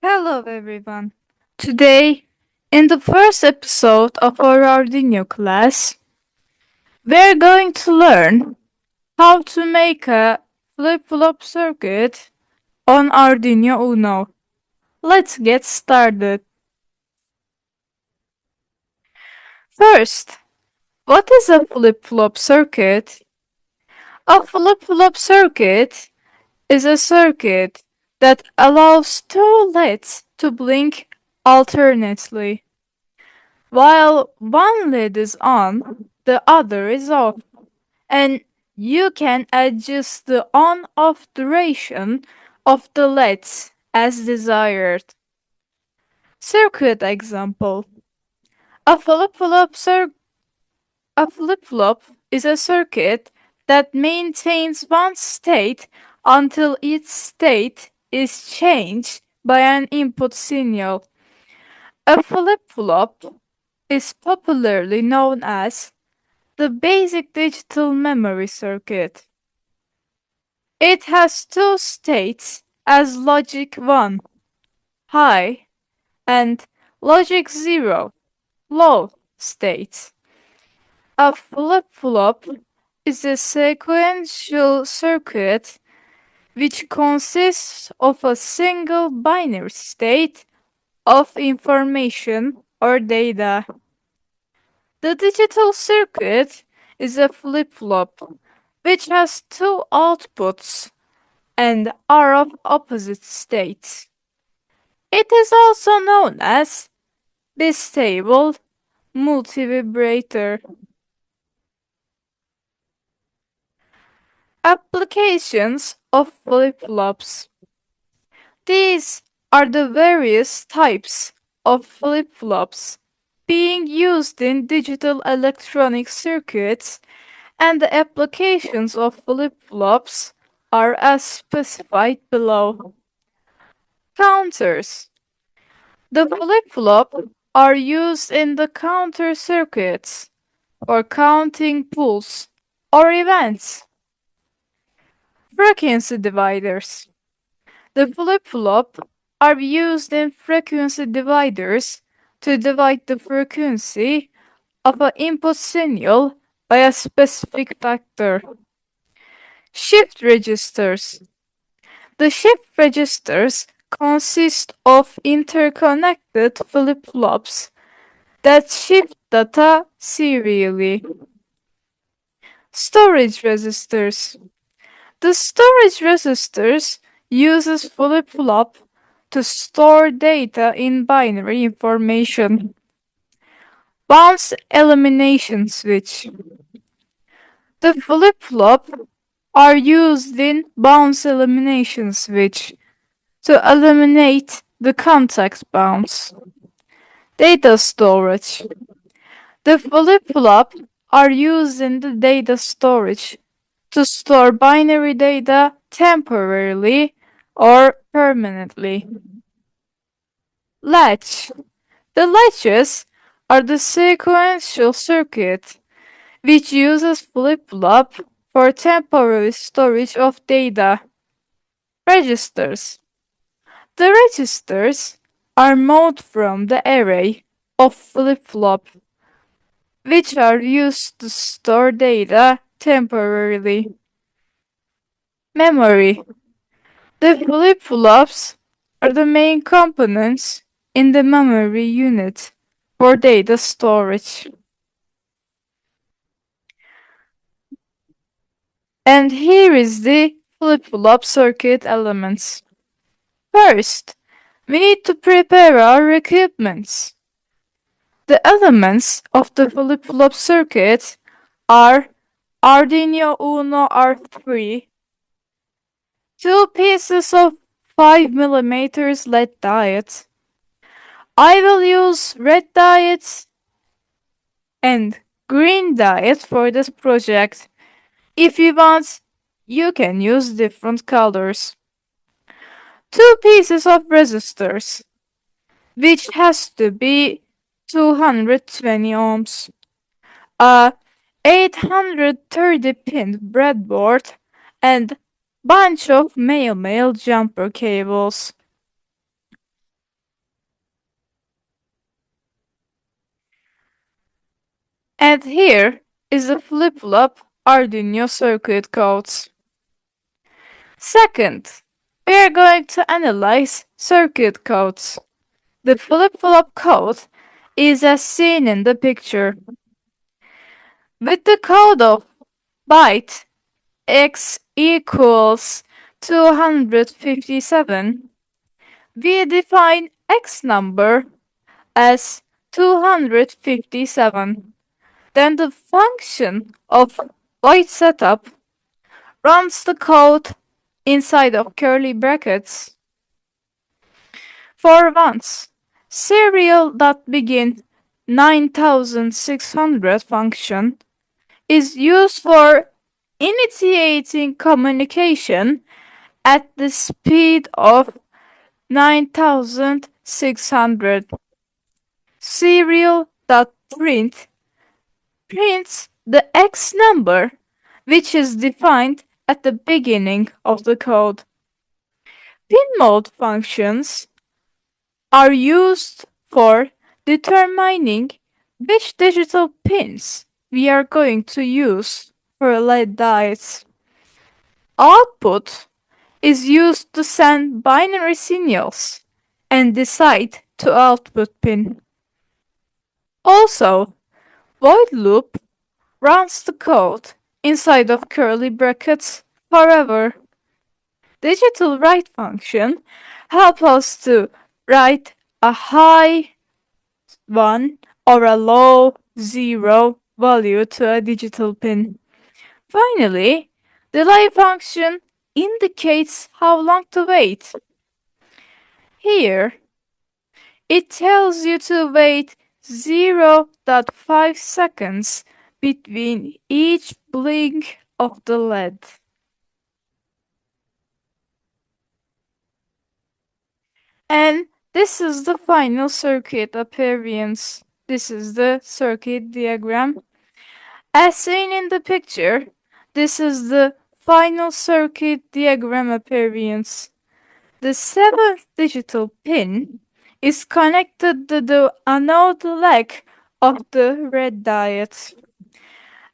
Hello everyone. Today, in the first episode of our Arduino class, we're going to learn how to make a flip-flop circuit on Arduino Uno. Let's get started. First, what is a flip-flop circuit? A flip-flop circuit is a circuit that allows two LEDs to blink alternately. While one lid is on, the other is off, and you can adjust the on-off duration of the LEDs as desired. Circuit example. A flip-flop a flip-flop is a circuit that maintains one state until its state is changed by an input signal. A flip-flop is popularly known as the basic digital memory circuit. It has two states as logic 1, high, and logic 0, low states. A flip-flop is a sequential circuit which consists of a single binary state of information or data. The digital circuit is a flip-flop which has two outputs and are of opposite states. It is also known as bistable multivibrator. Applications of flip-flops. These are the various types of flip-flops being used in digital electronic circuits, and the applications of flip-flops are as specified below. Counters. The flip-flop are used in the counter circuits for counting pulse or events. Frequency dividers. The flip-flop are used in frequency dividers to divide the frequency of an input signal by a specific factor. Shift registers. The shift registers consist of interconnected flip-flops that shift data serially. Storage registers. The storage registers uses flip-flop to store data in binary information. Bounce elimination switch. The flip-flop are used in bounce elimination switch to eliminate the contact bounce. Data storage. The flip-flop are used in the data storage to store binary data temporarily or permanently. Latch. The latches are the sequential circuit which uses flip-flop for temporary storage of data. Registers. The registers are made from the array of flip-flop which are used to store data temporarily. Memory. The flip-flops are the main components in the memory unit for data storage. And here is the flip-flop circuit elements. First, we need to prepare our equipment. The elements of the flip-flop circuit are Arduino Uno R3, two pieces of 5mm LED diodes. I will use red diodes and green diodes for this project. If you want, you can use different colors. Two pieces of resistors, which has to be 220 ohms. A 830 pin breadboard and bunch of male jumper cables. And here is the flip-flop Arduino circuit codes. Second, we are going to analyze circuit codes. The flip-flop code is as seen in the picture. With the code of byte x equals 257, we define x number as 257. Then the function of byte setup runs the code inside of curly brackets. For once, serial.begin 9600 function is used for initiating communication at the speed of 9600. Serial.print prints the X number, which is defined at the beginning of the code. Pin mode functions are used for determining which digital pins we are going to use for LED diodes. Output is used to send binary signals and decide to output pin. Also, void loop runs the code inside of curly brackets forever. Digital write function helps us to write a high 1 or a low 0 value to a digital pin. Finally, delay function indicates how long to wait. Here, it tells you to wait 0.5 seconds between each blink of the LED. And this is the final circuit appearance. This is the circuit diagram. As seen in the picture, this is the final circuit diagram appearance. The seventh digital pin is connected to the anode leg of the red diode,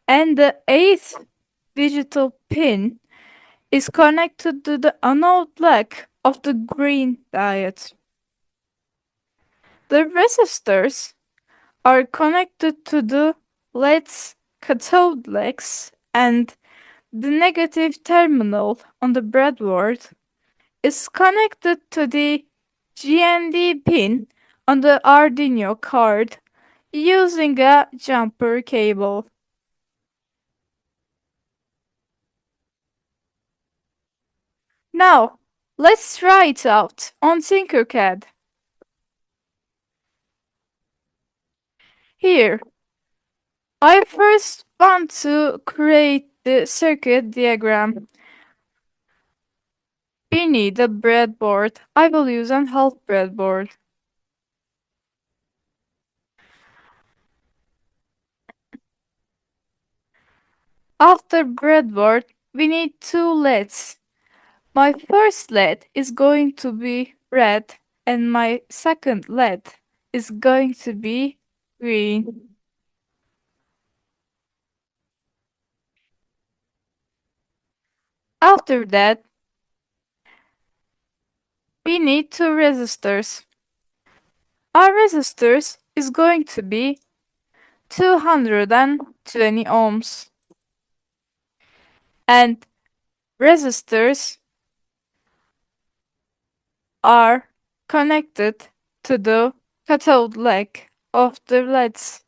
and the eighth digital pin is connected to the anode leg of the green diode. The resistors are connected to the LED's cathode legs, and the negative terminal on the breadboard is connected to the GND pin on the Arduino card using a jumper cable. Now, let's try it out on Tinkercad. Here, I first want to create the circuit diagram. We need a breadboard. I will use an half breadboard. After breadboard, we need two LEDs. My first LED is going to be red and my second LED is going to be green. After that, we need two resistors. Our resistors is going to be 220 ohms. And resistors are connected to the cathode leg of the LEDs.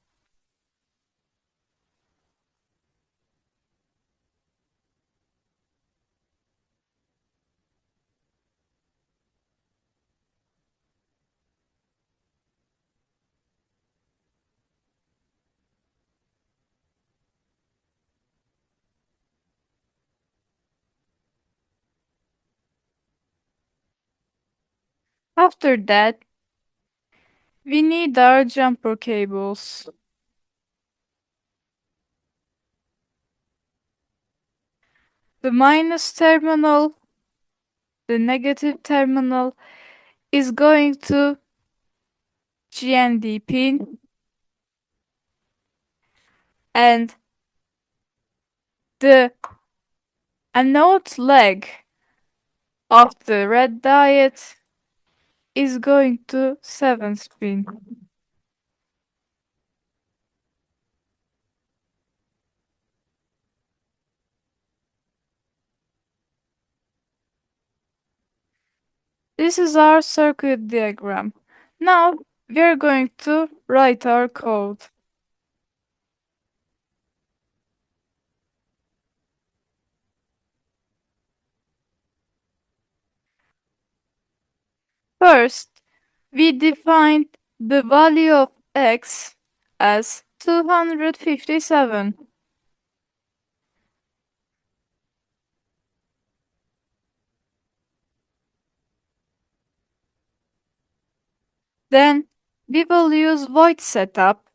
After that, we need our jumper cables. The minus terminal, the negative terminal is going to GND pin, and the anode leg of the red diet is going to 7 spin. This is our circuit diagram. Now we are going to write our code. First, we defined the value of x as 257. Then we will use void setup.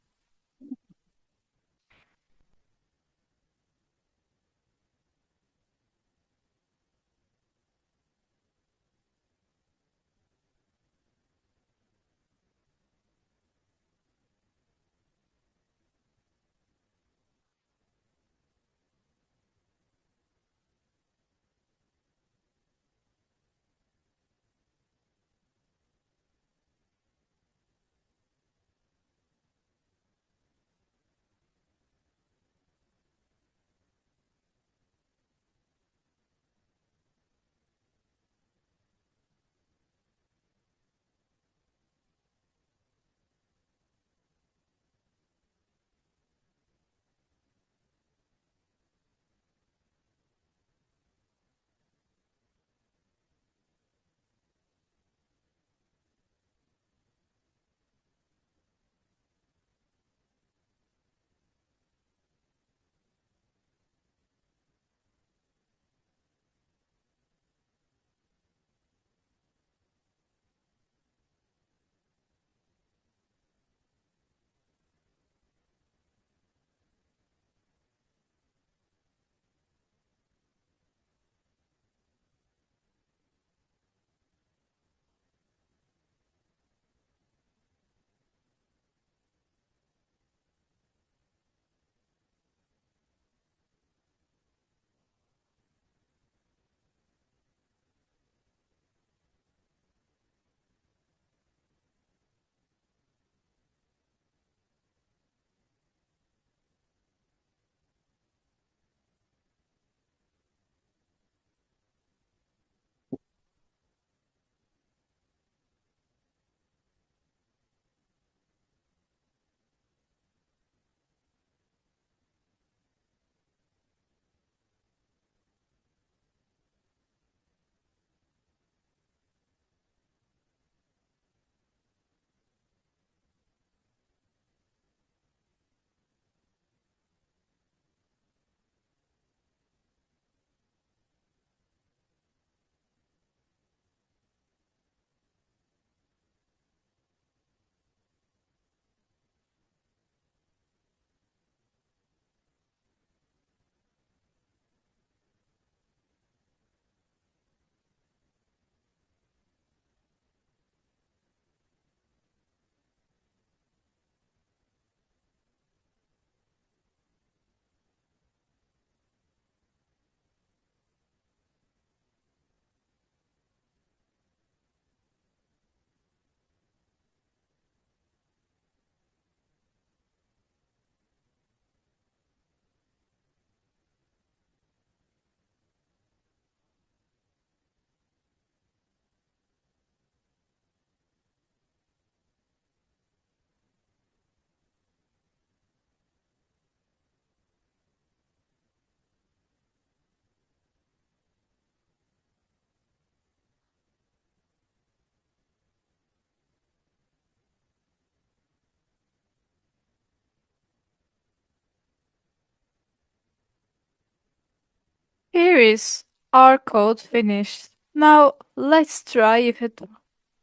Here is our code finished. Now let's try if it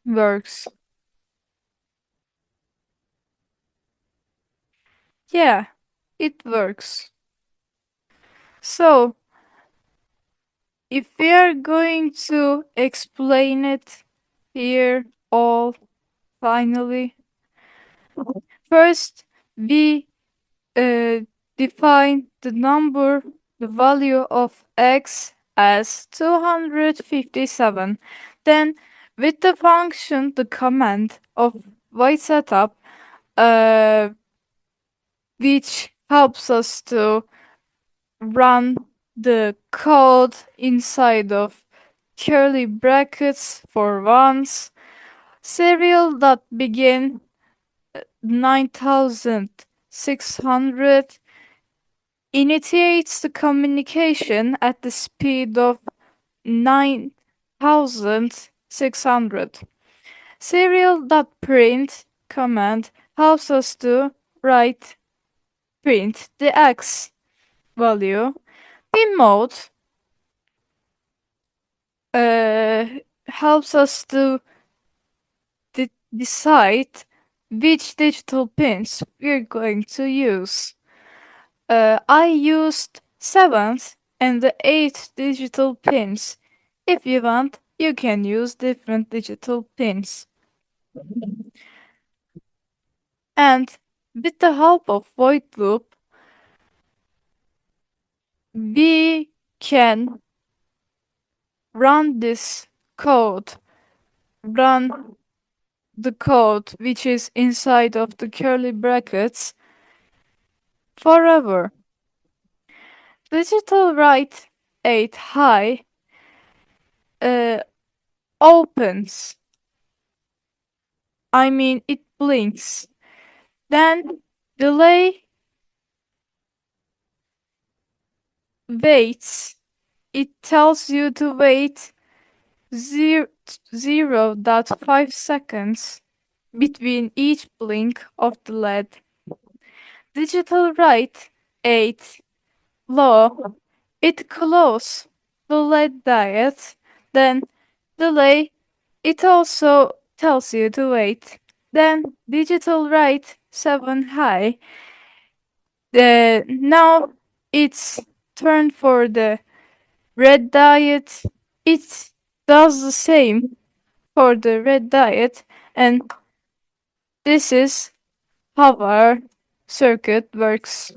works. Yeah, it works. So, if we are going to explain it here all finally, first we uh, define the value of x as 257. Then with the function, the command of void setup, uh, which helps us to run the code inside of curly brackets for ones, serial that begin 9600 initiates the communication at the speed of 9600. Serial.print command helps us to print the x value. Bin mode uh, helps us to decide which digital pins we're going to use. I used 7th and the 8th digital pins. If you want, you can use different digital pins. And with the help of void loop, we can run this code, run the code which is inside of the curly brackets forever. Digital write 8 high opens. I mean, it blinks. Then delay waits. It tells you to wait 0.5 seconds between each blink of the LED. Digital write 8 low. It close the LED diet. Then delay. It also tells you to wait. Then digital write 7 high. Now it's turn for the red diet. It does the same for the red diet, and this is how our circuit works.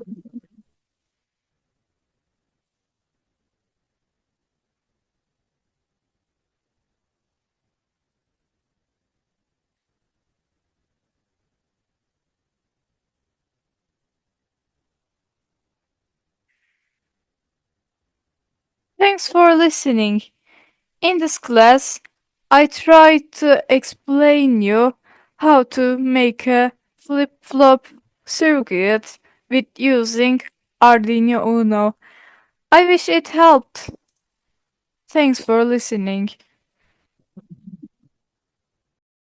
Thanks for listening. In this class, I tried to explain you how to make a flip-flop circuit with using Arduino Uno. I wish it helped. Thanks for listening.